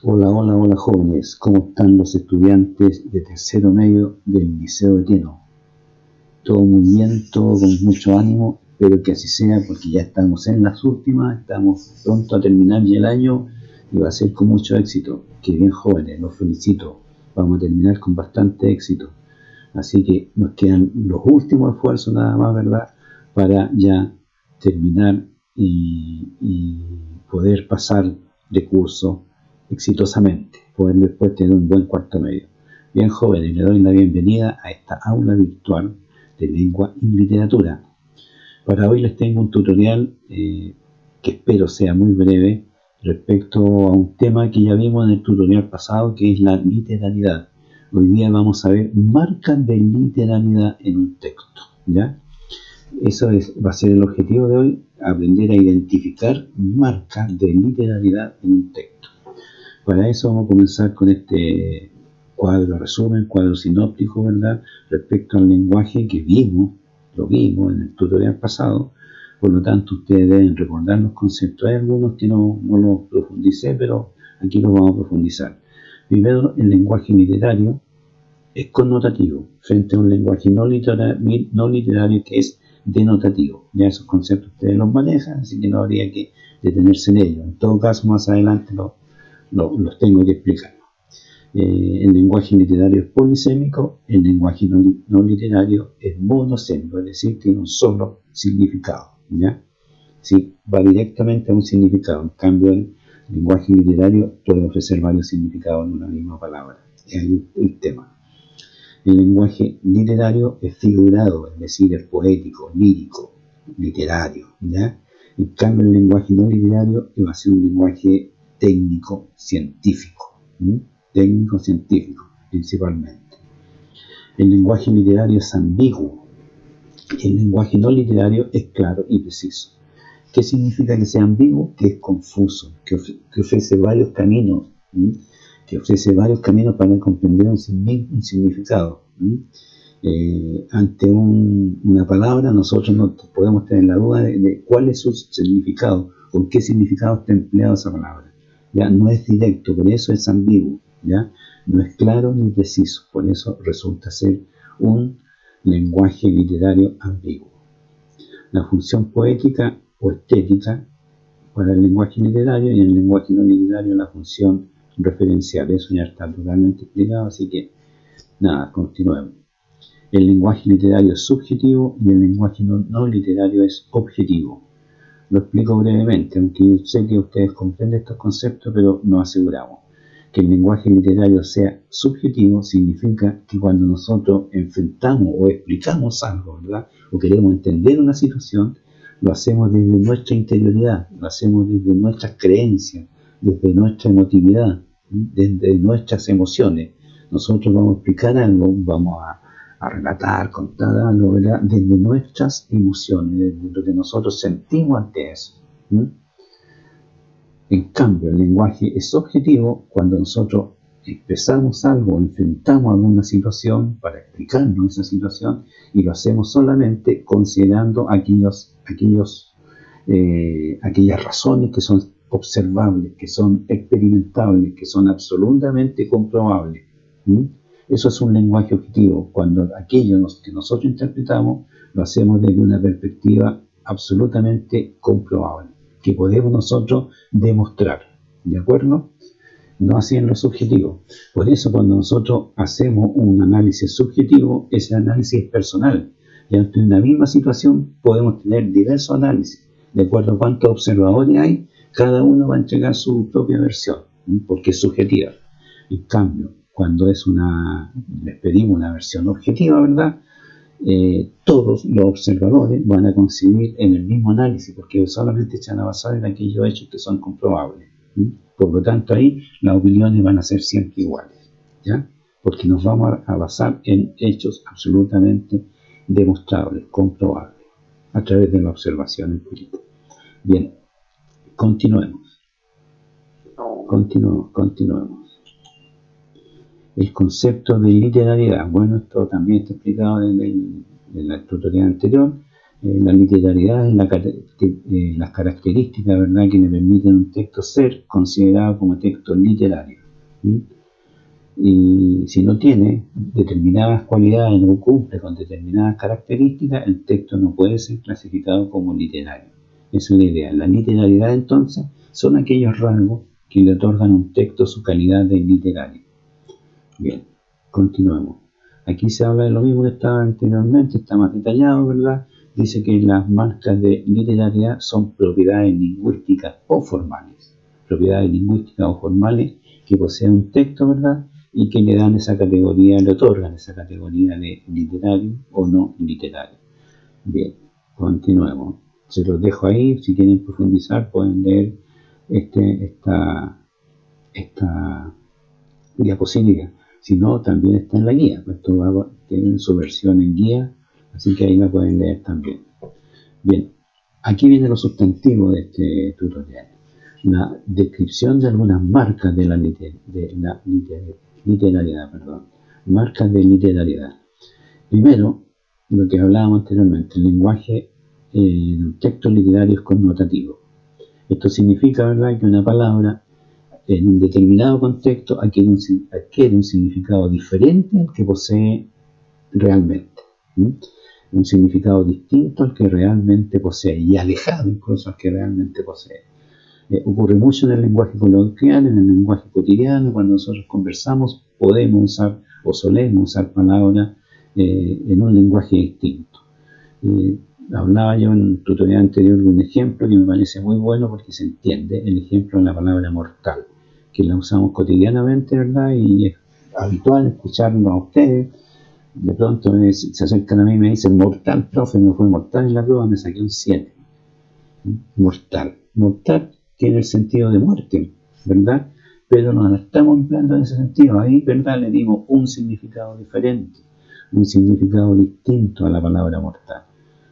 Hola, hola, hola jóvenes, ¿cómo están los estudiantes de tercero medio del Liceo de Teno? Todo muy bien, todo con mucho ánimo, espero que así sea porque ya estamos en las últimas, estamos pronto a terminar ya el año y va a ser con mucho éxito. Qué bien jóvenes, los felicito, vamos a terminar con bastante éxito. Así que nos quedan los últimos esfuerzos nada más, ¿verdad? Para ya terminar y poder pasar de curso exitosamente, poder después tener un buen cuarto medio. Bien jóvenes, le doy la bienvenida a esta aula virtual de lengua y literatura. Para hoy les tengo un tutorial que espero sea muy breve respecto a un tema que ya vimos en el tutorial pasado, que es la literalidad. Hoy día vamos a ver marcas de literalidad en un texto, ¿ya? Eso va a ser el objetivo de hoy, aprender a identificar marcas de literalidad en un texto. Para eso vamos a comenzar con este cuadro resumen, cuadro sinóptico, ¿verdad? Respecto al lenguaje que lo vimos en el tutorial pasado. Por lo tanto, ustedes deben recordar los conceptos. Hay algunos que no los profundicé, pero aquí los vamos a profundizar. Primero, el lenguaje literario es connotativo frente a un lenguaje no literario que es denotativo. Ya esos conceptos ustedes los manejan, así que no habría que detenerse en ellos. En todo caso, más adelante los tengo que explicar. El lenguaje literario es polisémico, el lenguaje no literario es monosémico, es decir, tiene un solo significado, ¿ya? Sí, va directamente a un significado. En cambio, el lenguaje literario puede ofrecer varios significados en una misma palabra. Es ahí el tema. El lenguaje literario es figurado, es decir, es poético, lírico, literario, ¿ya? En cambio, el lenguaje no literario va a ser un lenguaje técnico, científico, técnico-científico, principalmente. El lenguaje literario es ambiguo, el lenguaje no literario es claro y preciso. ¿Qué significa que sea ambiguo? Que es confuso, que ofrece varios caminos, para comprender un significado. Ante una palabra nosotros no podemos tener la duda de cuál es su significado, con qué significado está empleada esa palabra. ¿Ya? No es directo, por eso es ambiguo, ¿ya? No es claro ni preciso, por eso resulta ser un lenguaje literario ambiguo. La función poética o estética para el lenguaje literario y en el lenguaje no literario la función referencial. Eso ya está totalmente explicado, así que nada, continuemos. El lenguaje literario es subjetivo y el lenguaje no literario es objetivo. Lo explico brevemente, aunque yo sé que ustedes comprenden estos conceptos, pero nos aseguramos. Que el lenguaje literario sea subjetivo significa que cuando nosotros enfrentamos o explicamos algo, ¿verdad? O queremos entender una situación, lo hacemos desde nuestra interioridad, lo hacemos desde nuestras creencias, desde nuestra emotividad, desde nuestras emociones. Nosotros vamos a explicar algo, vamos a relatar, contar algo, ¿verdad? Desde nuestras emociones, desde lo que nosotros sentimos ante eso. En cambio, el lenguaje es objetivo cuando nosotros expresamos algo, enfrentamos alguna situación para explicarnos esa situación y lo hacemos solamente considerando aquellas razones que son observables, que son experimentables, que son absolutamente comprobables. Eso es un lenguaje objetivo, cuando aquello que nosotros interpretamos lo hacemos desde una perspectiva absolutamente comprobable, que podemos nosotros demostrar, ¿de acuerdo? No así en lo subjetivo. Por eso cuando nosotros hacemos un análisis subjetivo, ese análisis es personal. Y ante una misma situación podemos tener diversos análisis. De acuerdo a cuántos observadores hay, cada uno va a entregar su propia versión, porque es subjetiva. En cambio, cuando les pedimos una versión objetiva, ¿verdad? Todos los observadores van a coincidir en el mismo análisis, porque solamente se van a basar en aquellos hechos que son comprobables. Por lo tanto, ahí las opiniones van a ser siempre iguales, ¿ya? Porque nos vamos a basar en hechos absolutamente demostrables, comprobables, a través de la observación empírica. Bien, continuemos. El concepto de literalidad. Bueno, esto también está explicado en el tutorial anterior. La literalidad es la las características, ¿verdad?, que le permiten a un texto ser considerado como texto literario. ¿Mm? Y si no tiene determinadas cualidades, no cumple con determinadas características, el texto no puede ser clasificado como literario. Esa es la idea. La literalidad, entonces, son aquellos rasgos que le otorgan a un texto su calidad de literario. Bien, continuemos. Aquí se habla de lo mismo que estaba anteriormente, está más detallado, ¿verdad? Dice que las marcas de literariedad son propiedades lingüísticas o formales. Propiedades lingüísticas o formales que poseen un texto, ¿verdad?, y que le dan esa categoría, le otorgan esa categoría de literario o no literario. Bien, continuemos. Se los dejo ahí, si quieren profundizar pueden leer esta diapositiva. Si no, también está en la guía. Esto va a tener su versión en guía, así que ahí la pueden leer también. Bien, aquí vienen los sustantivos de este tutorial. La descripción de algunas marcas de la literariedad. Marcas de literariedad. Primero, lo que hablábamos anteriormente, el lenguaje en un texto literario es connotativo. Esto significa, ¿verdad?, que una palabra en un determinado contexto adquiere un significado diferente al que posee realmente. Un significado distinto al que realmente posee y alejado incluso al que realmente posee. Ocurre mucho en el lenguaje coloquial, en el lenguaje cotidiano. Cuando nosotros conversamos podemos usar o solemos usar palabras en un lenguaje distinto. Hablaba yo en un tutorial anterior de un ejemplo que me parece muy bueno porque se entiende, el ejemplo de la palabra mortal, que la usamos cotidianamente, ¿verdad? Y es habitual escucharlo a ustedes. De pronto se acercan a mí y me dicen: mortal, profe, me fue mortal en la prueba, me saqué un 7. Mortal. Mortal tiene el sentido de muerte, ¿verdad? Pero no la estamos empleando en ese sentido. Ahí, ¿verdad?, le dimos un significado diferente, un significado distinto a la palabra mortal.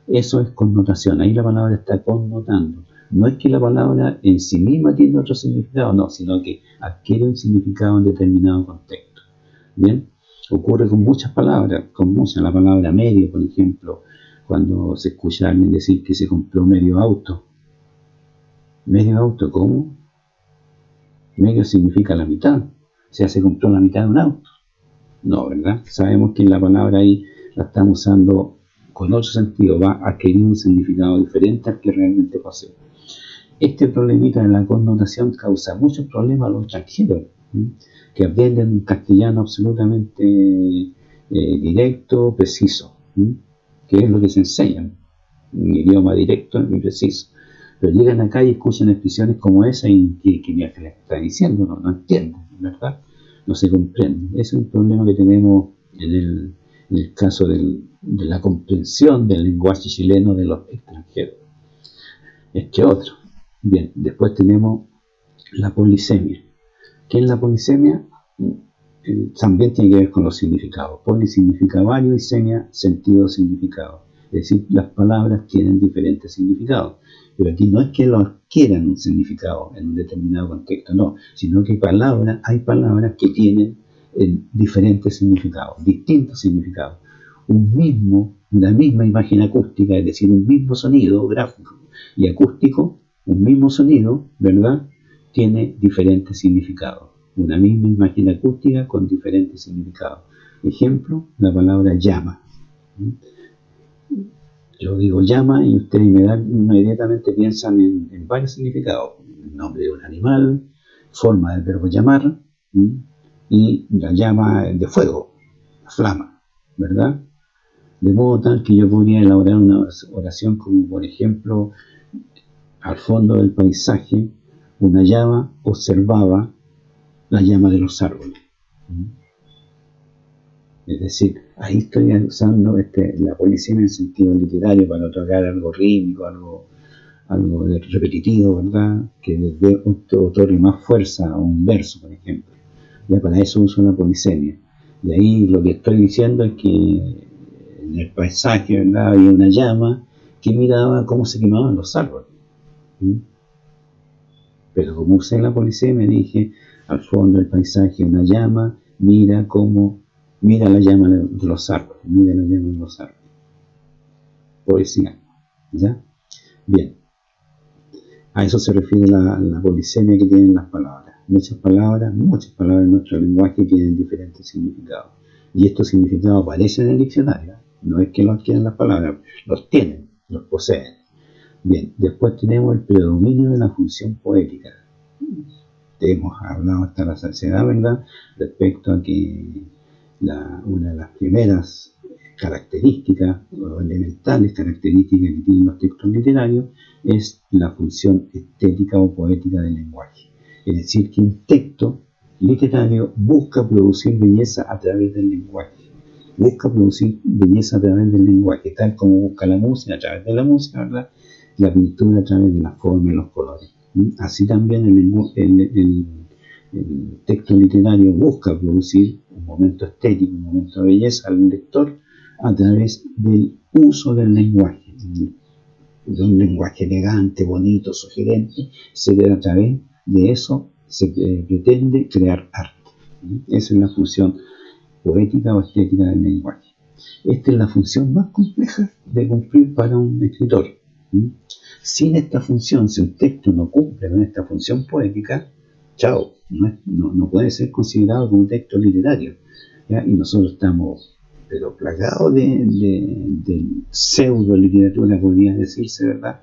Eso es connotación. Ahí la palabra está connotando. No es que la palabra en sí misma tiene otro significado, no, sino que adquiere un significado en determinado contexto. Bien, ocurre con muchas palabras, con muchas. La palabra medio, por ejemplo, cuando se escucha a alguien decir que se compró medio auto. ¿Medio auto cómo? Medio significa la mitad. O sea, se compró la mitad de un auto. No, ¿verdad? Sabemos que la palabra ahí la estamos usando con otro sentido, va a adquirir un significado diferente al que realmente posee. Este problemita de la connotación causa muchos problemas a los extranjeros, que aprenden un castellano absolutamente directo, preciso, que es lo que se enseña, un idioma directo y preciso. Pero llegan acá y escuchan expresiones como esa y que me está diciendo, no entienden, ¿verdad? No se comprende. Ese es un problema que tenemos en el caso de la comprensión del lenguaje chileno de los extranjeros. Este otro. Bien, después tenemos la polisemia. ¿Qué es la polisemia? También tiene que ver con los significados. Poli significa varios y semia, sentido, significado. Es decir, las palabras tienen diferentes significados. Pero aquí no es que los adquieran un significado en un determinado contexto, no, sino que hay palabras que tienen diferentes significados, distintos significados. Una misma imagen acústica, es decir, un mismo sonido gráfico y acústico, un mismo sonido, ¿verdad?, tiene diferentes significados. Una misma imagen acústica con diferentes significados. Ejemplo, la palabra llama. Yo digo llama y ustedes inmediatamente piensan en varios significados. El nombre de un animal, forma del verbo llamar, y la llama de fuego, la flama, ¿verdad? De modo tal que yo podría elaborar una oración como, por ejemplo, al fondo del paisaje, una llama observaba la llama de los árboles. Es decir, ahí estoy usando la polisemia en sentido literario para otorgar algo rítmico, algo repetitivo, ¿verdad?, que otorgue más fuerza a un verso, por ejemplo. Ya para eso uso la polisemia. Y ahí lo que estoy diciendo es que en el paisaje, ¿verdad?, había una llama que miraba cómo se quemaban los árboles. Pero como usé la polisemia, dije, al fondo del paisaje una llama, mira la llama de los árboles, Poesía, ¿ya? Bien, A eso se refiere la polisemia que tienen las palabras. Muchas palabras en nuestro lenguaje tienen diferentes significados. Y estos significados aparecen en el diccionario. No es que los adquieran las palabras, los tienen, los poseen. Bien, después tenemos el predominio de la función poética. Hemos hablado hasta la saciedad, ¿verdad?, respecto a que una de las primeras características o elementales características que tienen los textos literarios es la función estética o poética del lenguaje. Es decir, que un texto literario busca producir belleza a través del lenguaje. Busca producir belleza a través del lenguaje, tal como busca la música a través de la música, ¿verdad?, la pintura a través de la forma y los colores. Así también el texto literario busca producir un momento estético, un momento de belleza al lector a través del uso del lenguaje, de un lenguaje elegante, bonito, sugerente, a través de eso se pretende crear arte. Esa es la función poética o estética del lenguaje. Esta es la función más compleja de cumplir para un escritor. Sin esta función, si un texto no cumple con esta función poética, chao, no puede ser considerado como un texto literario, ¿ya? Y nosotros estamos pero plagados de pseudo literatura, podría decirse, ¿verdad?,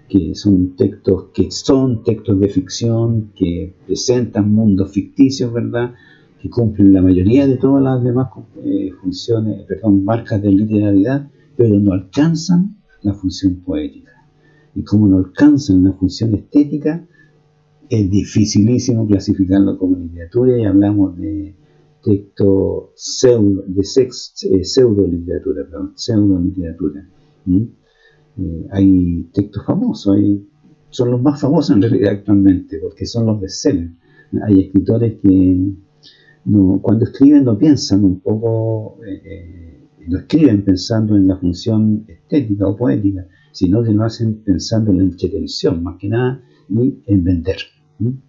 que son textos de ficción, que presentan mundos ficticios, ¿verdad?, que cumplen la mayoría de todas las demás marcas de literalidad, pero no alcanzan la función poética. Y como no alcanzan la función estética, es dificilísimo clasificarlo como literatura, y hablamos de texto pseudo literatura. Hay textos famosos, son los más famosos en realidad actualmente, porque son los bestsellers. Hay escritores que cuando escriben no piensan un poco, no escriben pensando en la función estética o poética, sino que lo hacen pensando en la entretención, más que nada, y en vender.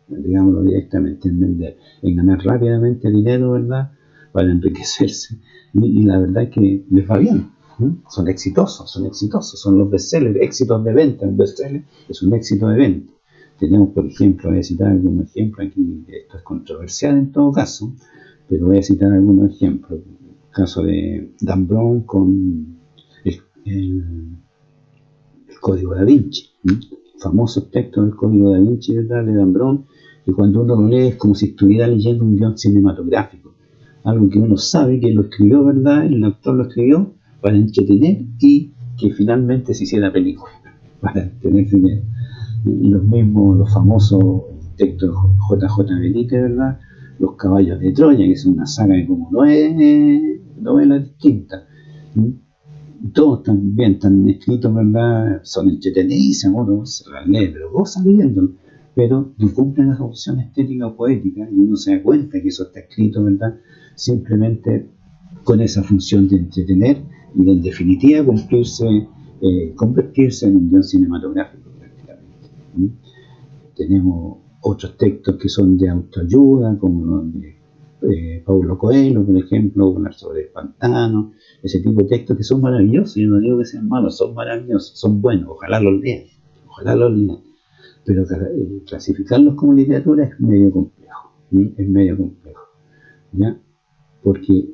Digámoslo directamente, en vender, en ganar rápidamente dinero, ¿verdad?, para enriquecerse. Y la verdad es que les va bien. Son exitosos, son los bestsellers, éxitos de venta. Un bestseller es un éxito de venta. Tenemos, por ejemplo, voy a citar algún ejemplo aquí, esto es controversial en todo caso, pero voy a citar algunos ejemplos. El caso de Dan Brown con el Código Da Vinci. Famosos textos del Código Da Vinci, ¿verdad?, de Dan Brown, que cuando uno lo lee es como si estuviera leyendo un guión cinematográfico. Algo que uno sabe que lo escribió, ¿verdad?, el autor lo escribió para entretener y que finalmente se hiciera película, para tener dinero. Y los famosos textos de J.J. Benítez, ¿verdad?, Los caballos de Troya, que es una saga de como 9 novelas distintas. Todos también están escritos, ¿verdad?, son entretenidísimos, uno se las lee, pero goza leyéndolo, pero no cumplen la función estética o poética, y uno se da cuenta que eso está escrito, ¿verdad?, simplemente con esa función de entretener y de, en definitiva, convertirse en un guión cinematográfico prácticamente. Tenemos otros textos que son de autoayuda, como los de Paulo Coelho, por ejemplo, hablar sobre el pantano, ese tipo de textos que son maravillosos. Yo no digo que sean malos, son maravillosos, son buenos, ojalá los lean, pero clasificarlos como literatura es medio complejo, ¿ya? Porque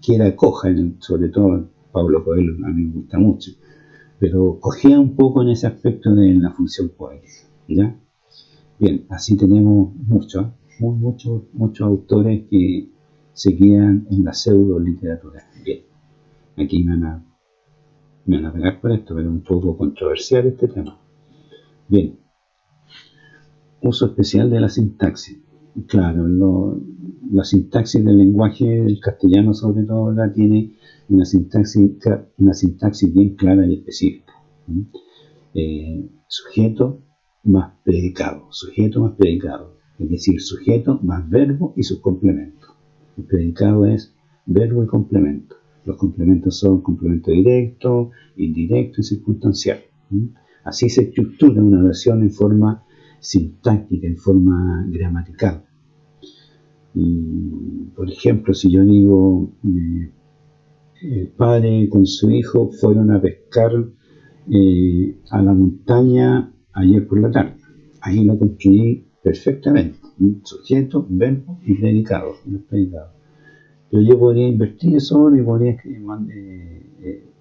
queda coja, sobre todo Paulo Coelho, a mí me gusta mucho, pero cogea un poco en ese aspecto de la función poética, ¿ya? Bien, así tenemos muchos autores que se quedan en la pseudo literatura. Bien, aquí me van a pegar por esto, pero es un poco controversial este tema. Bien, uso especial de la sintaxis. Claro, la sintaxis del lenguaje del castellano, sobre todo, ¿verdad?, tiene una sintaxis bien clara y específica. Sujeto más predicado, es decir, sujeto más verbo y sus complementos. El predicado es verbo y complemento. Los complementos son complemento directo, indirecto y circunstancial. Así se estructura una oración en forma sintáctica, en forma gramatical. Y, por ejemplo, si yo digo, el padre con su hijo fueron a pescar a la montaña ayer por la tarde. Ahí lo construí perfectamente. Sujeto, verbo y predicado. Los predicados. Pero yo podría invertir eso ahora y podría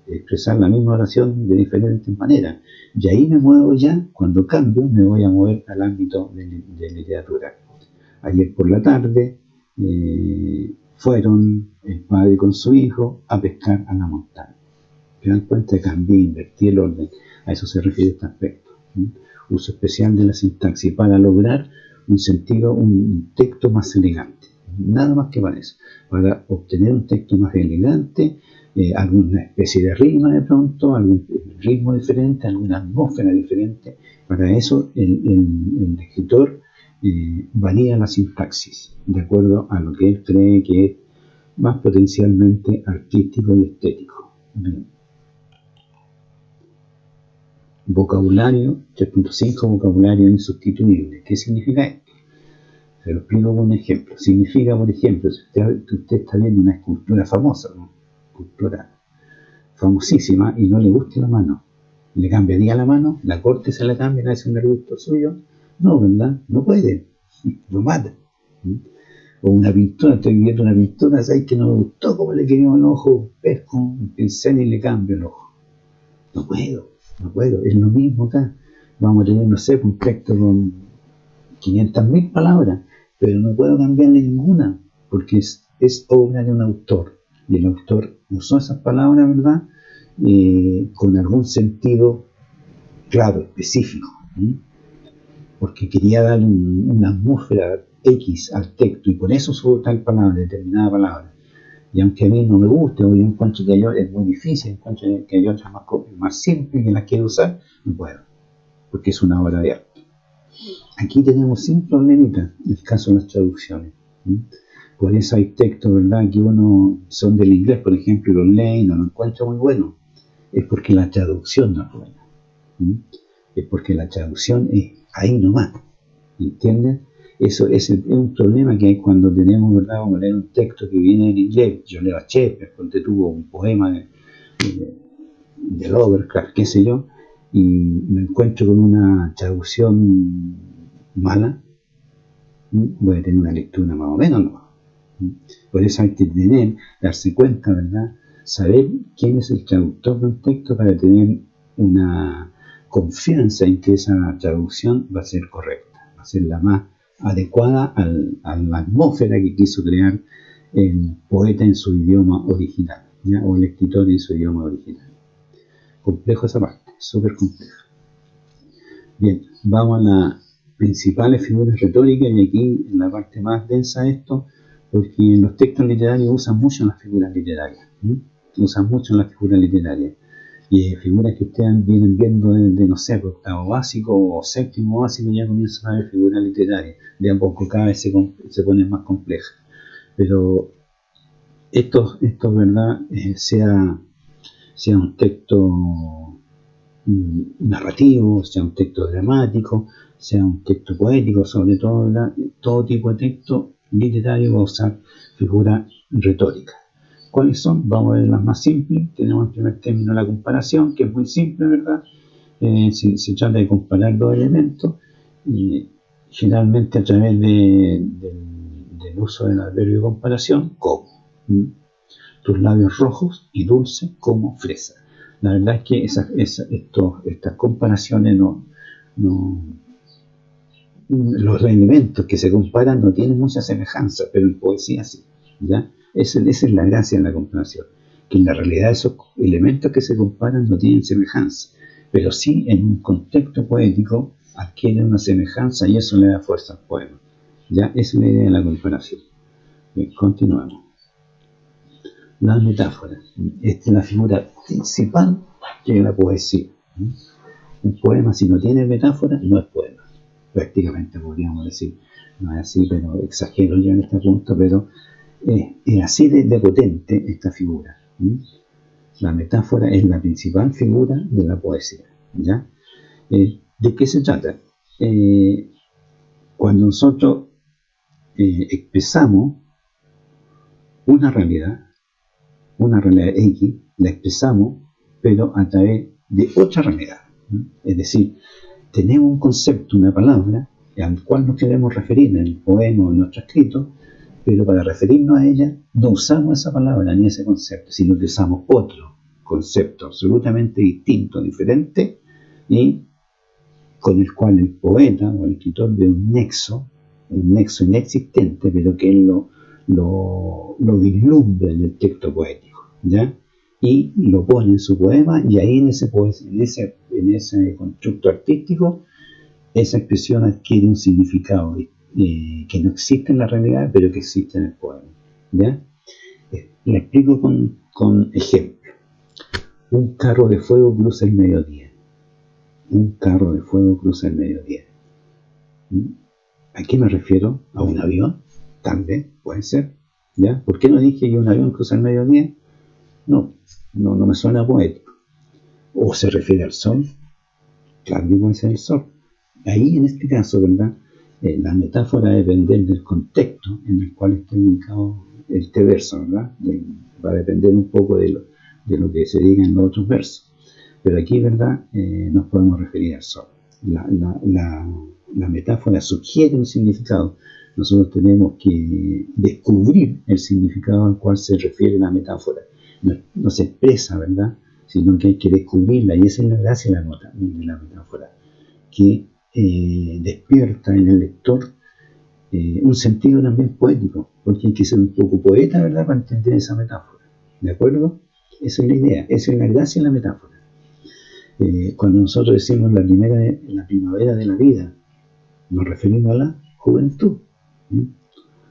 expresar la misma oración de diferentes maneras. Y ahí me muevo ya, cuando cambio, me voy a mover al ámbito de literatura. Ayer por la tarde fueron el padre con su hijo a pescar a la montaña. ¿Se dan cuenta? Cambié, invertí el orden. A eso se refiere este aspecto. Uso especial de la sintaxis para lograr un sentido, un texto más elegante. Nada más que para eso. Para obtener un texto más elegante, alguna especie de rima de pronto, algún ritmo diferente, alguna atmósfera diferente. Para eso el escritor varía la sintaxis de acuerdo a lo que él cree que es más potencialmente artístico y estético. Bien. Vocabulario 3.5, vocabulario insustituible. ¿Qué significa esto? Se lo explico con un ejemplo. Significa, por ejemplo, si usted está viendo una escultura famosa, una escultura famosísima, y no le gusta la mano, ¿le cambiaría la mano? ¿La corte se la cambia? ¿No es un gusto suyo? No, ¿verdad? No puede. Lo mata. O una pintura, estoy viendo una pintura, ¿sabes que no me gustó cómo le quedó el ojo? Pesco un pincel y le cambio el ojo. No puedo. Es lo mismo acá. Vamos a tener, no sé, un texto con 500.000 palabras, pero no puedo cambiarle ninguna, porque es obra de un autor. Y el autor usó esas palabras, ¿verdad? Con algún sentido claro, específico. Porque quería dar una atmósfera X al texto, y por eso usó tal palabra, determinada palabra. Y aunque a mí no me guste, o yo encuentro que es muy difícil, encuentro que hay otras más simples que las quiero usar, no puedo, porque es una obra de arte. Aquí tenemos sin problemita el caso de las traducciones. Por eso hay textos, ¿verdad?, que uno son del inglés, por ejemplo, y los lee y no lo encuentra muy bueno. Es porque la traducción no es buena. Es porque la traducción es ahí nomás. ¿Entienden? Eso es un problema que hay cuando tenemos, ¿verdad?, vamos a leer un texto que viene en inglés. Yo leo a Shakespeare, porque tuvo un poema de Lovecraft, qué sé yo, y me encuentro con una traducción mala, voy a tener una lectura más o menos, ¿no? Por eso hay que darse cuenta, ¿verdad?, saber quién es el traductor de un texto para tener una confianza en que esa traducción va a ser correcta, va a ser la más adecuada a la atmósfera que quiso crear el poeta en su idioma original, ¿ya?, o el escritor en su idioma original. Complejo esa parte, súper compleja. Bien, vamos a las principales figuras retóricas, y aquí en la parte más densa de esto, porque en los textos literarios usan mucho las figuras literarias, y figuras que ustedes vienen viendo desde, no sé, octavo básico o séptimo básico, ya comienzan a ver figuras literarias, de a poco cada vez se ponen más complejas, pero esto ¿verdad?, sea un texto narrativo, sea un texto dramático, sea un texto poético, sobre todo, ¿verdad?, todo tipo de texto literario va a usar figuras retóricas. ¿Cuáles son? Vamos a ver las más simples. Tenemos en primer término la comparación, que es muy simple, ¿verdad? Se trata de comparar dos elementos, generalmente a través del uso del adverbio de comparación, como tus labios rojos y dulces como fresa. La verdad es que estas comparaciones los elementos que se comparan no tienen mucha semejanza, pero en poesía sí, ¿ya? Esa es la gracia de la comparación, que en la realidad esos elementos que se comparan no tienen semejanza, pero sí en un contexto poético adquieren una semejanza y eso le da fuerza al poema, ¿ya? Esa es la idea de la comparación. Bien, continuamos. Las metáforas. Esta es la figura principal de la poesía. Un poema, si no tiene metáfora, no es poema. Prácticamente podríamos decir. No es así, pero exagero yo en este punto, pero es así de potente esta figura. La metáfora es la principal figura de la poesía, ¿ya? ¿De qué se trata? Cuando nosotros expresamos una realidad X, la expresamos, pero a través de otra realidad. Es decir, tenemos un concepto, una palabra, al cual nos queremos referir en el poema o en nuestro escrito, pero para referirnos a ella no usamos esa palabra ni ese concepto, sino que usamos otro concepto absolutamente distinto, diferente, y con el cual el poeta o el escritor ve un nexo inexistente, pero que él lo vislumbra en el texto poético, ¿ya? Y lo pone en su poema, y ahí en ese constructo artístico, esa expresión adquiere un significado que no existe en la realidad, pero que existe en el poema, ¿ya? Le explico con ejemplo. Un carro de fuego cruza el mediodía. Un carro de fuego cruza el mediodía. ¿A qué me refiero? ¿A un avión? Tal vez, puede ser. ¿Ya? ¿Por qué no dije que un avión cruza el mediodía? No me suena poético. ¿O se refiere al sol? Claro que puede ser el sol. Ahí, en este caso, ¿verdad? La metáfora depende del contexto en el cual esté ubicado este verso, ¿verdad? Va a depender un poco de lo que se diga en los otros versos. Pero aquí, ¿verdad? Nos podemos referir al sol. La metáfora sugiere un significado. Nosotros tenemos que descubrir el significado al cual se refiere la metáfora. No se expresa, ¿verdad? Sino que hay que descubrirla, y esa es la gracia de la metáfora, que despierta en el lector un sentido también poético, porque hay que ser un poco poeta, ¿verdad?, para entender esa metáfora. ¿De acuerdo? Esa es la idea, esa es la gracia de la metáfora. Cuando nosotros decimos la primavera de la vida, nos referimos a la juventud. ¿Sí?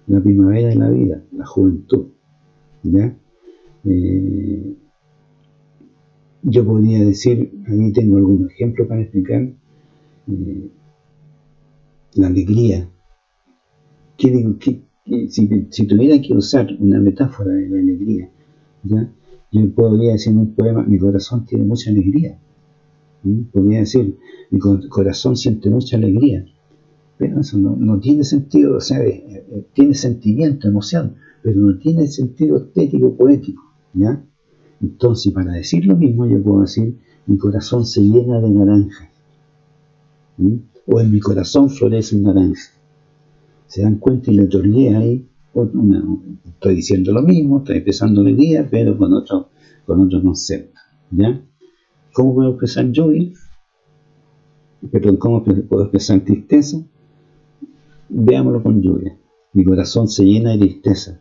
La primavera de la vida, la juventud. ¿Ya? Yo podría decir, aquí tengo algún ejemplo para explicar la alegría. Si tuviera que usar una metáfora de la alegría, ¿ya? Yo podría decir en un poema: mi corazón tiene mucha alegría. Podría decir: mi corazón siente mucha alegría. Pero eso no tiene sentido, o sea, tiene sentimiento, emoción, pero no tiene sentido estético, poético, ¿ya? Entonces, para decir lo mismo, yo puedo decir: mi corazón se llena de naranjas, o en mi corazón florece un naranja. ¿Se dan cuenta? Y le otorgué ahí, estoy diciendo lo mismo, estoy expresando alegría, pero con otro concepto, ¿ya? ¿Cómo puedo expresar lluvia? Perdón, ¿cómo puedo expresar tristeza? Veámoslo con lluvia. Mi corazón se llena de tristeza,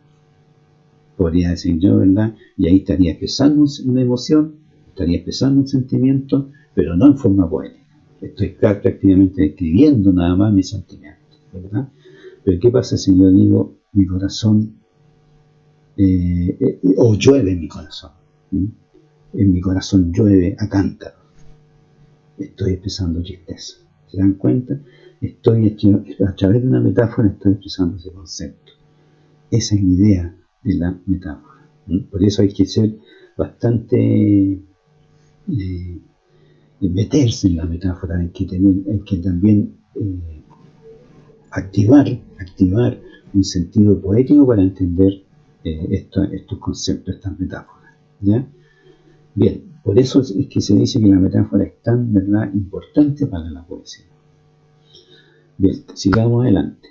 podría decir yo, ¿verdad? Y ahí estaría expresando una emoción, estaría expresando un sentimiento, pero no en forma poética. Estoy prácticamente describiendo nada más mi sentimiento, ¿verdad? Pero ¿qué pasa si yo digo: mi corazón, o llueve en mi corazón? En mi corazón llueve a cántaros. Estoy expresando tristeza. ¿Se dan cuenta? A través de una metáfora estoy expresando ese concepto. Esa es la idea de la metáfora. Por eso hay que ser bastante meterse en la metáfora, hay que también activar un sentido poético para entender estos conceptos, estas metáforas, ¿ya? Bien, por eso es que se dice que la metáfora es tan, ¿verdad?, importante para la poesía. Bien, sigamos adelante.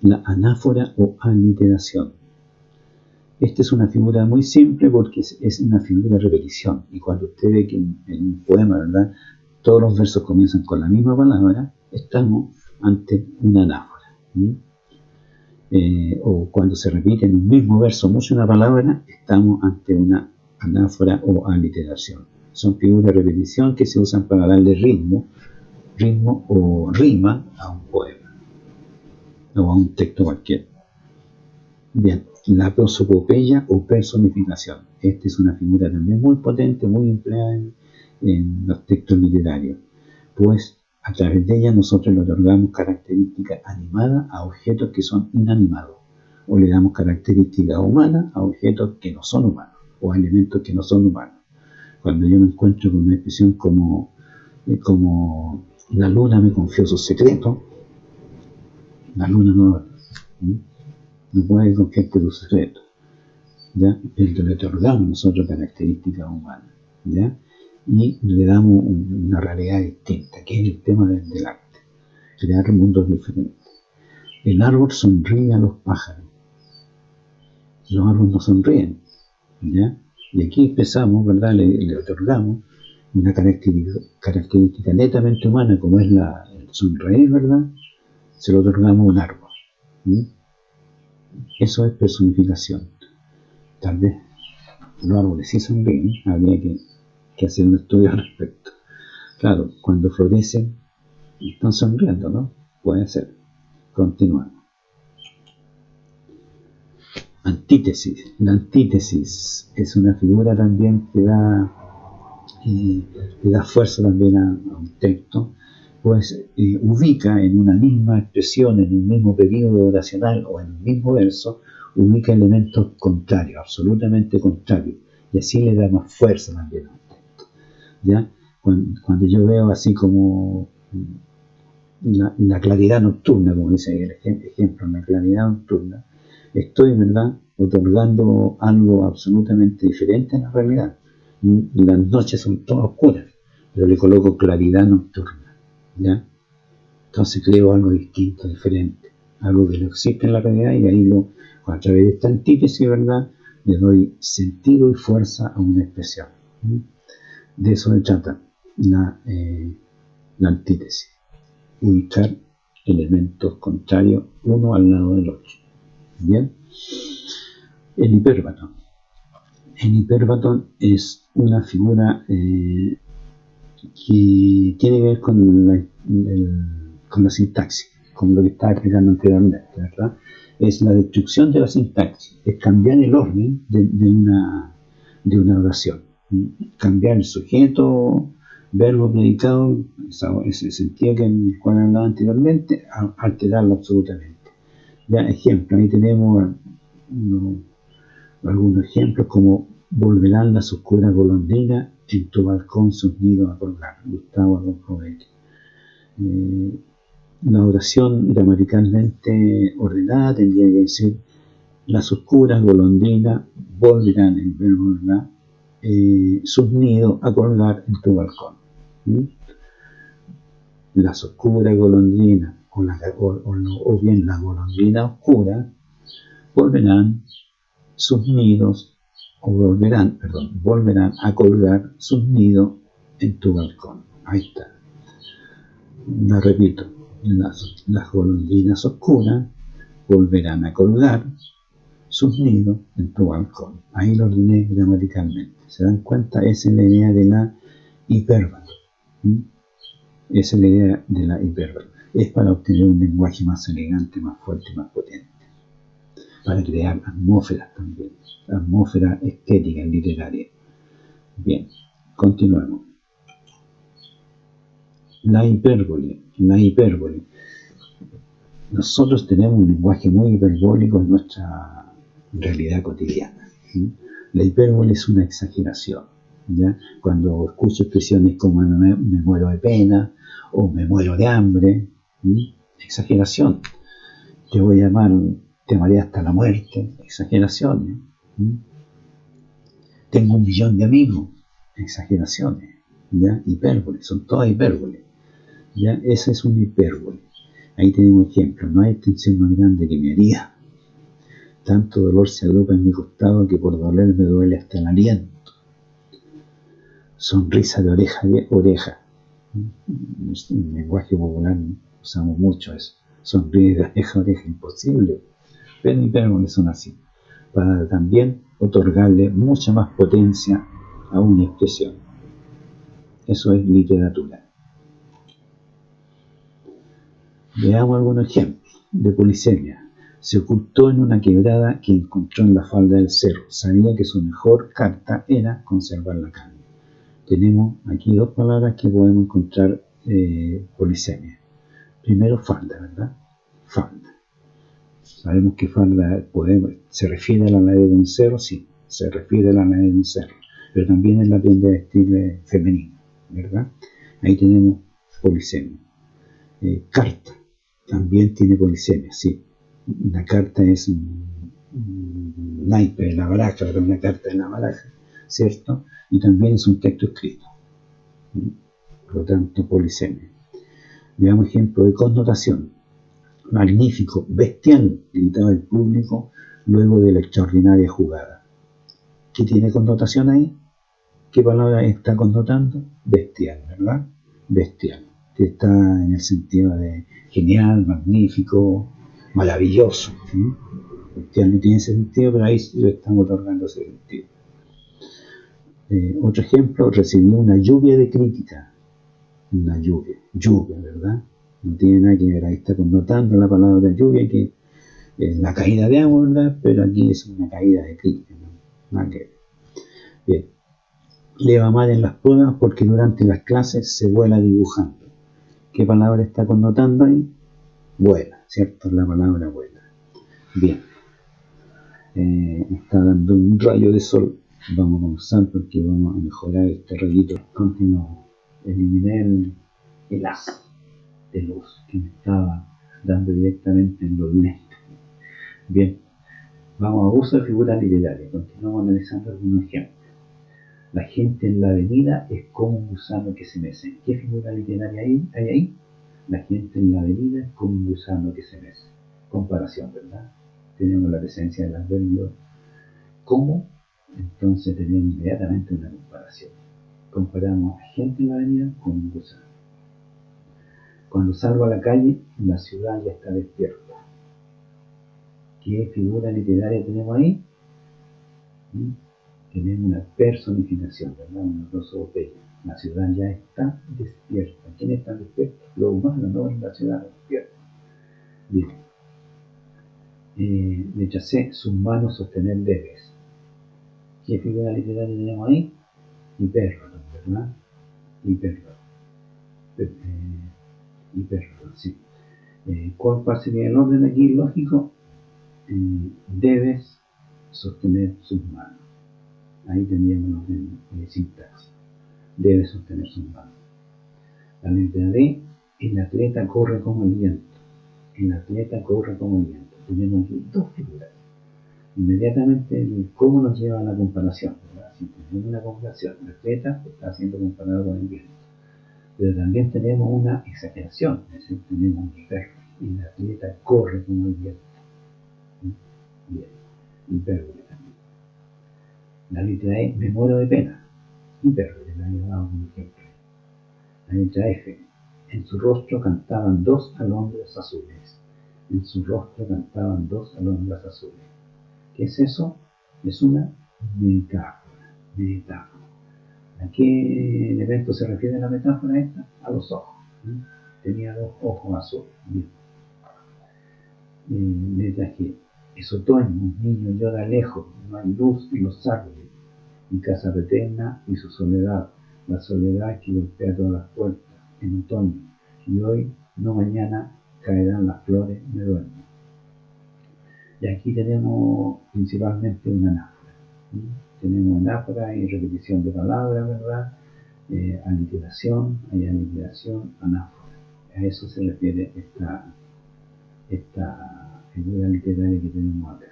La anáfora o aliteración. Esta es una figura muy simple porque es una figura de repetición. Y cuando usted ve que en un poema, ¿verdad?, todos los versos comienzan con la misma palabra, estamos ante una anáfora. O cuando se repite en un mismo verso mucho una palabra, estamos ante una anáfora o aliteración. Son figuras de repetición que se usan para darle ritmo o rima a un poema o a un texto cualquiera. Bien, la prosopopeya o personificación. Esta es una figura también muy potente, muy empleada en los textos literarios, pues a través de ella nosotros le otorgamos características animadas a objetos que son inanimados, o le damos características humanas a objetos que no son humanos, o a elementos que no son humanos. Cuando yo me encuentro con una expresión como la luna me confió su secreto, la luna no puede confiarte tu secreto, ¿ya? Pero le otorgamos nosotros características humanas, ¿ya? y le damos una realidad distinta, que es el tema del arte, crear mundos diferentes. El árbol sonríe a los pájaros, los árboles no sonríen, ¿ya? Y aquí empezamos, ¿verdad? Le otorgamos una característica netamente humana, como es el sonreír, ¿verdad? Se lo otorgamos a un árbol. ¿Sí? Eso es personificación. Tal vez los árboles sí sonríen, habría que hacer un estudio al respecto. Claro, cuando florecen, están sonriendo, ¿no? Puede ser. Continuamos. Antítesis. La antítesis es una figura también que le da fuerza también a un texto, pues ubica en una misma expresión, en un mismo periodo oracional o en un mismo verso, ubica elementos contrarios, absolutamente contrarios, y así le da más fuerza también a un texto. ¿Ya? Cuando yo veo así como la claridad nocturna, como dice el ejemplo, la claridad nocturna, estoy, ¿verdad?, otorgando algo absolutamente diferente en la realidad. Las noches son todas oscuras, pero le coloco claridad nocturna, ¿ya? Entonces creo algo distinto, diferente, algo que no existe en la realidad, y ahí a través de esta antítesis, ¿verdad?, le doy sentido y fuerza a una expresión. De eso se trata la antítesis, ubicar elementos contrarios uno al lado del otro. Bien, el hipérbaton. El hipérbaton es una figura que tiene que ver con la sintaxis, con lo que estaba explicando anteriormente, ¿verdad? Es la destrucción de la sintaxis, es cambiar el orden de una oración, cambiar el sujeto, verbo, predicado, ese sentido que en el cual hablaba anteriormente, alterarlo absolutamente. Ya, ejemplo, ahí tenemos algunos ejemplos como: volverán las oscuras golondrinas en tu balcón sus nidos a colgar, Gustavo Adolfo Bécquer. La oración gramaticalmente ordenada tendría que decir: las oscuras golondrinas volverán, el verbo, ¿verdad?, sus nidos a colgar en tu balcón. Las oscuras golondrinas o bien las golondrinas oscuras volverán sus nidos, volverán a colgar sus nidos en tu balcón. Ahí está. La repito: las golondrinas oscuras volverán a colgar sus nidos en tu balcón. Ahí lo ordené gramaticalmente. ¿Se dan cuenta? Esa es la idea de la hipérbole. Esa es la idea de la hipérbole. Es para obtener un lenguaje más elegante, más fuerte, más potente. Para crear atmósferas también. Atmósfera estética, literaria. Bien, continuemos. La hipérbole. Nosotros tenemos un lenguaje muy hiperbólico en nuestra realidad cotidiana. La hipérbole es una exageración, ¿ya? Cuando escucho expresiones como me muero de pena o me muero de hambre, exageración. Te voy a amar, te amaré hasta la muerte, exageraciones. Tengo 1 millón de amigos, exageraciones, ¿ya? Hipérbole, son todas hipérboles, ¿ya? Esa es una hipérbole. Ahí tenemos ejemplos: no hay extensión más grande que mi herida, tanto dolor se agrupa en mi costado que por doler me duele hasta el aliento. Sonrisa de oreja a oreja. En lenguaje popular usamos mucho eso. Sonríe de oreja a oreja, imposible. Pero hipérboles son así, para también otorgarle mucha más potencia a una expresión. Eso es literatura. Veamos algunos ejemplos de polisemia. Se ocultó en una quebrada que encontró en la falda del cerro. Sabía que su mejor carta era conservar la calma. Tenemos aquí 2 palabras que podemos encontrar polisemia. Primero, falda, ¿verdad? Falda. Sabemos que falda se refiere a la ladera de un cerro, sí, se refiere a la ladera de un cerro, pero también es la prenda de vestir femenina, ¿verdad? Ahí tenemos polisemia. Carta también tiene polisemia, sí. La carta es un naipe de la baraja, pero una carta de la baraja, ¿cierto? Y también es un texto escrito, Por lo tanto, polisemia. Veamos ejemplo de connotación. Magnífico, bestial, gritaba el público luego de la extraordinaria jugada. ¿Qué tiene connotación ahí? ¿Qué palabra está connotando? Bestial, ¿verdad? Bestial, que está en el sentido de genial, magnífico, maravilloso. Bestial no tiene ese sentido, pero ahí le estamos otorgando ese sentido. Otro ejemplo, recibió una lluvia de crítica. Una lluvia, ¿verdad? No tiene nada que ver, ahí está connotando la palabra lluvia, que es la caída de agua, ¿verdad? Pero aquí es una caída de crítica, ¿no? Nada que ver. Bien, le va mal en las pruebas porque durante las clases se vuela dibujando. ¿Qué palabra está connotando ahí? Vuela, ¿cierto? La palabra vuela. Bien, está dando un rayo de sol. Vamos a usar porque vamos a mejorar este rayito. Continuamos. Eliminé el haz de luz que me estaba dando directamente en los lentes. Bien, vamos a uso de figuras literarias. Continuamos analizando algunos ejemplos. La gente en la avenida es como un gusano que se mece. ¿Qué figura literaria hay ahí? La gente en la avenida es como un gusano que se mece. Comparación, ¿verdad? Tenemos la presencia del adverbio como, entonces tenemos inmediatamente una comparación. Comparamos a gente en la avenida con un gusano. Cuando salgo a la calle, la ciudad ya está despierta. ¿Qué figura literaria tenemos ahí? Tenemos una personificación, ¿verdad? Una prosopopea. La ciudad ya está despierta. ¿Quiénes están despiertos? Los humanos, no en la ciudad despierta. Bien. Letra C, sus manos sostener debes. ¿Qué figura literaria tenemos ahí? Hipérroto, ¿verdad? Hipérroto, sí. ¿Cuál sería el orden aquí lógico? Debes sostener sus manos. Ahí tendríamos el sintaxis. Debe sostener sus manos. La letra D, el atleta corre como el viento. El atleta corre como el viento. Tenemos aquí dos figuras. Inmediatamente el cómo nos lleva a la comparación, ¿verdad? Si tenemos una comparación, el atleta está siendo comparado con el viento. Pero también tenemos una exageración, es decir, tenemos un hipérbole. El atleta corre como el viento. Bien, hipérbole también. La letra E, me muero de pena. Hipérbole, la había dado como ejemplo. La letra F, en su rostro cantaban dos alondras azules. En su rostro cantaban dos alondras azules. ¿Qué es eso? Es una metáfora. ¿A qué elemento se refiere la metáfora esta? A los ojos. Tenía dos ojos azules. Bien. Letra G. Es otoño, un niño llora lejos, no hay luz en los árboles. Mi casa paterna y su soledad, la soledad que golpea todas las puertas en otoño. Y hoy, no mañana, caerán las flores, me duermo. Y aquí tenemos principalmente una anáfora. Tenemos anáfora y repetición de palabras, ¿verdad? Aliteración, hay aliteración, anáfora. A eso se refiere esta figura literaria que tenemos acá.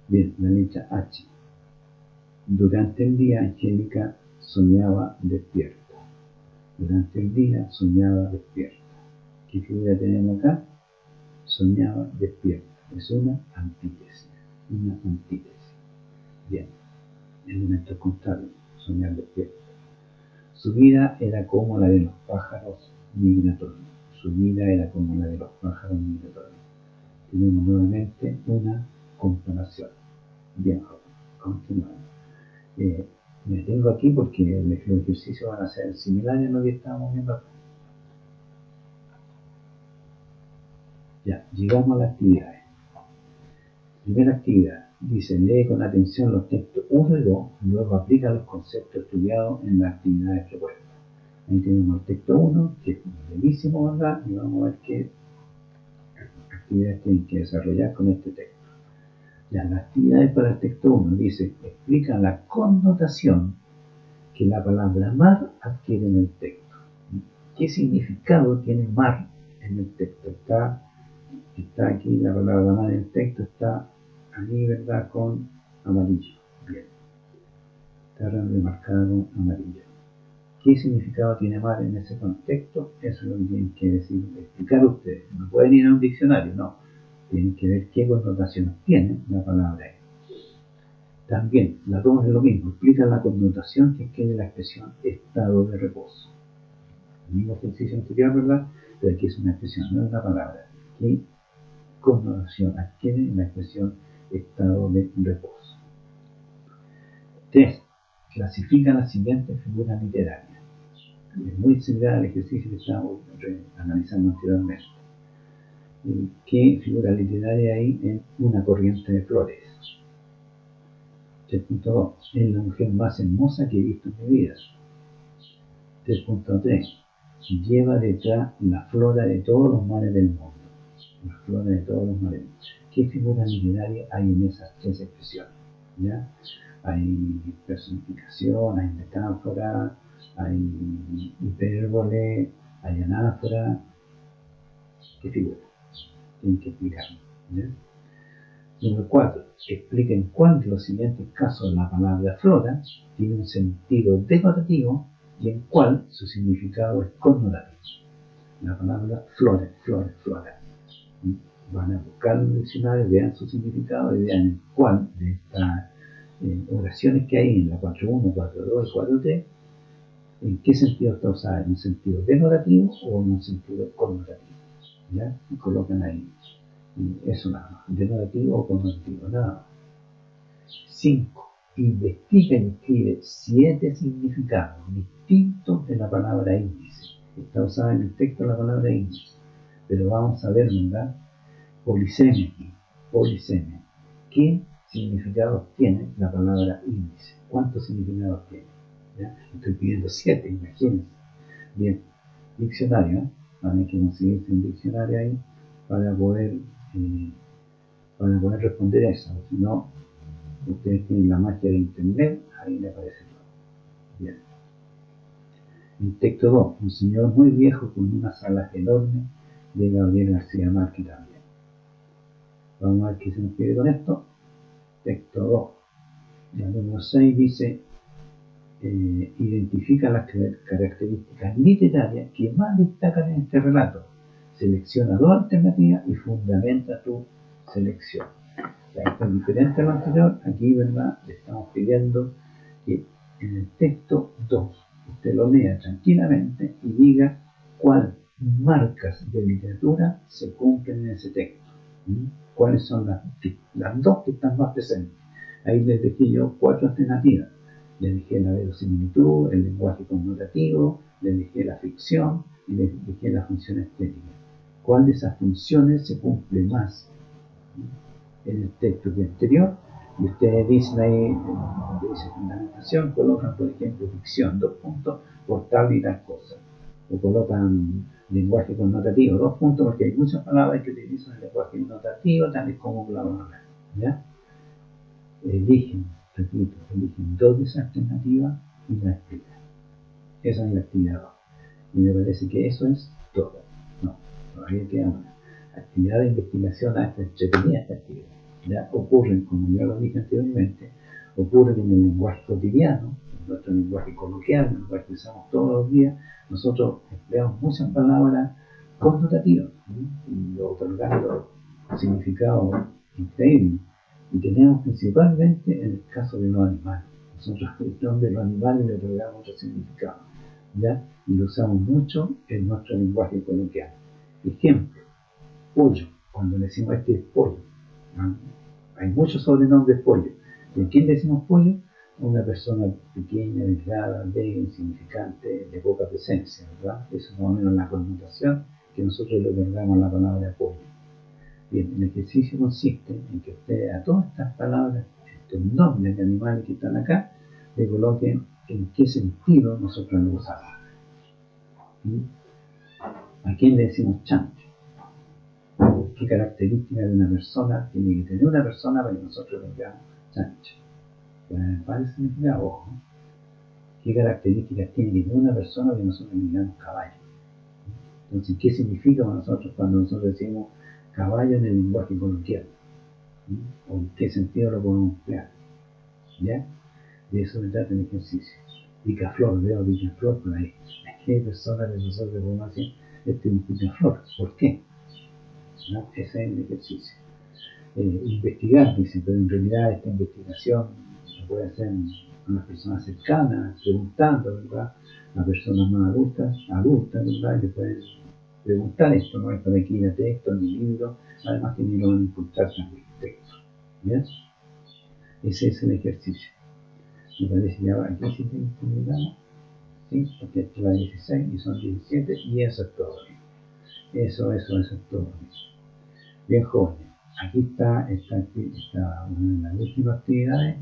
Bien, la letra H. Durante el día, Angélica soñaba despierta. Durante el día soñaba despierta. ¿Qué figura tenemos acá? Soñaba despierta. Es una antítesis. Una antítesis. Bien. Elementos contrarios. Soñar despierta. Su vida era como la de los pájaros migratorios. Su vida era como la de los pájaros migratorios. Tenemos nuevamente una comparación. Bien, continuamos. Me detengo aquí porque los ejercicios van a ser similares a lo que estábamos viendo acá. Ya, llegamos a las actividades. Primera actividad, dice, lee con atención los textos 1 y 2, y luego aplica los conceptos estudiados en las actividades propuestas. Ahí tenemos el texto 1, que es brevísimo, ¿verdad? Y vamos a ver qué actividades tienen que desarrollar con este texto. Ya, las actividades para el texto 1 dice, explica la connotación que la palabra mar adquiere en el texto. ¿Qué significado tiene mar en el texto? Está aquí la palabra mar en el texto, está ahí, ¿verdad? Con amarillo. Bien. Está remarcada con amarillo. ¿Qué significado tiene mal en ese contexto? Eso es lo que tienen que decir, explicar ustedes. No pueden ir a un diccionario, no. Tienen que ver qué connotaciones tiene la palabra ahí. También, las dos es lo mismo, explican la connotación que tiene la expresión estado de reposo. El mismo ejercicio anterior, ¿verdad? Pero aquí es una expresión, no es una palabra. ¿Qué connotación adquiere la expresión estado de reposo? 3. Clasifica las siguientes figuras literarias. Es muy similar al ejercicio que estábamos analizando anteriormente. ¿Qué figura literaria hay en Una corriente de flores? 3.2. Es la mujer más hermosa que he visto en mi vida. 3.3. Lleva detrás la flora de todos los mares del mundo. La flora de todos los mares. ¿Qué figura literaria hay en esas tres expresiones? ¿Ya? Hay personificación, hay metáfora, hay hipérbole, hay anáfora. ¿Qué figura? Tienen que explicarlo. ¿Ya? Número 4. Explica en cuál de los siguientes casos la palabra flora tiene un sentido denotativo y en cuál su significado es connotativo. La palabra flora, flora, flora. Van a buscar en el diccionario, vean su significado y vean en cuál de estas oraciones que hay en la 4.1, 4.2 y 4.3, en qué sentido está usada, en un sentido denotativo o en un sentido connotativo. ¿Ya? Y colocan ahí. Y eso nada más, denotativo o connotativo, nada más. 5. Investiga y escribe 7 significados distintos de la palabra índice. Está usada en el texto la palabra índice, pero vamos a ver, ¿verdad? Polisemia. ¿Qué significados tiene la palabra índice? ¿Cuántos significados tiene? ¿Ya? Estoy pidiendo 7, imagínense. Bien, diccionario, ¿eh? Van a que conseguirse un diccionario ahí para poder responder a eso. Si no, ustedes tienen la magia de internet, ahí le aparece todo. Bien. El texto 2, un señor muy viejo con unas alas enormes, de Gabriel García Márquez también. Vamos a ver qué se nos pide con esto. Texto 2. La número 6 dice, identifica las características literarias que más destacan en este relato. Selecciona 2 alternativas y fundamenta tu selección. Esto es diferente a lo anterior. Aquí, ¿verdad? Le estamos pidiendo que en el texto 2 usted lo lea tranquilamente y diga cuáles marcas de literatura se cumplen en ese texto. ¿Cuáles son las dos que están más presentes? Ahí les dejé yo 4 alternativas. Les dejé la verosimilitud, el lenguaje connotativo, les dejé la ficción y les dejé la función estética. ¿Cuál de esas funciones se cumple más en el texto que anterior? Y ustedes dicen ahí, donde dice fundamentación, colocan, por ejemplo, ficción, 2 puntos, por tal y tal cosa. O colocan lenguaje connotativo, 2 puntos, porque hay muchas palabras que utilizan el lenguaje connotativo, tales como bla, bla, bla. ¿Ya? Eligen 2 de esas alternativas y las explican. Esa es la actividad 2. Y me parece que eso es todo. No, todavía queda una. Actividad de investigación hasta entretenida esta actividad. Ya ocurren, como ya lo dije anteriormente, ocurren en el lenguaje cotidiano, en nuestro lenguaje coloquial, el lenguaje que usamos todos los días. Nosotros empleamos muchas palabras connotativas y otorgando significados increíbles. Y tenemos principalmente en el caso de los animales. Nosotros el nombre de los animales le otorgamos otro significado, ¿ya? Y lo usamos mucho en nuestro lenguaje coloquial. Ejemplo, pollo. Cuando le decimos este es pollo, ¿no? Hay muchos sobrenombres pollo. ¿Y a quién le decimos pollo? A una persona pequeña, delgada, débil, insignificante, de poca presencia, ¿verdad? Eso es más o menos la connotación que nosotros le otorgamos a la palabra pollo. Bien, el ejercicio consiste en que ustedes a todas estas palabras, estos nombres de animales que están acá, le coloquen en qué sentido nosotros lo usamos. ¿A quién le decimos chancho? ¿Qué características de una persona tiene que tener una persona para que nosotros le digamos chancho? ¿Cuál es el significado? Ojo. ¿Qué características tiene que tener una persona para que nosotros le digamos caballo? Entonces, ¿qué significa para nosotros cuando nosotros decimos caballo en el lenguaje coloquial? ¿O en qué sentido lo podemos emplear? ¿Ya? De eso se trata el ejercicio. picaflor, veo picaflor por ahí. Aquí hay personas de nosotros que podemos decir, este es un picaflor. ¿Por qué? ¿No? Ese es el ejercicio. Investigar, dice, pero en realidad esta investigación lo puede hacer unas personas cercanas, preguntando, ¿verdad? A personas más adultas, ¿verdad? Que pueden preguntar esto, no es para que ir a texto ni libro, además que ni lo van a encontrar también texto. ¿Bien? Ese es el ejercicio. Me parece que ahora aquí sí terminamos, ¿sí? Porque esto es la 16 y son 17 y eso es todo. Eso es todo. Bien, jóvenes. Aquí está una de las últimas actividades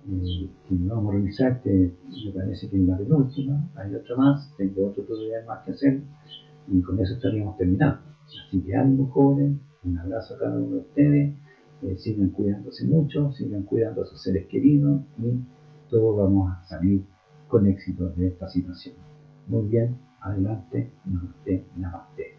que vamos a realizar, que me parece que es la penúltima. Hay otra más, tengo otro todavía más que hacer y con eso estaríamos terminando. Así que ánimo, jóvenes, un abrazo a cada uno de ustedes, sigan cuidándose mucho, sigan cuidando a sus seres queridos y todos vamos a salir con éxito de esta situación. Muy bien, adelante, namaste, namaste.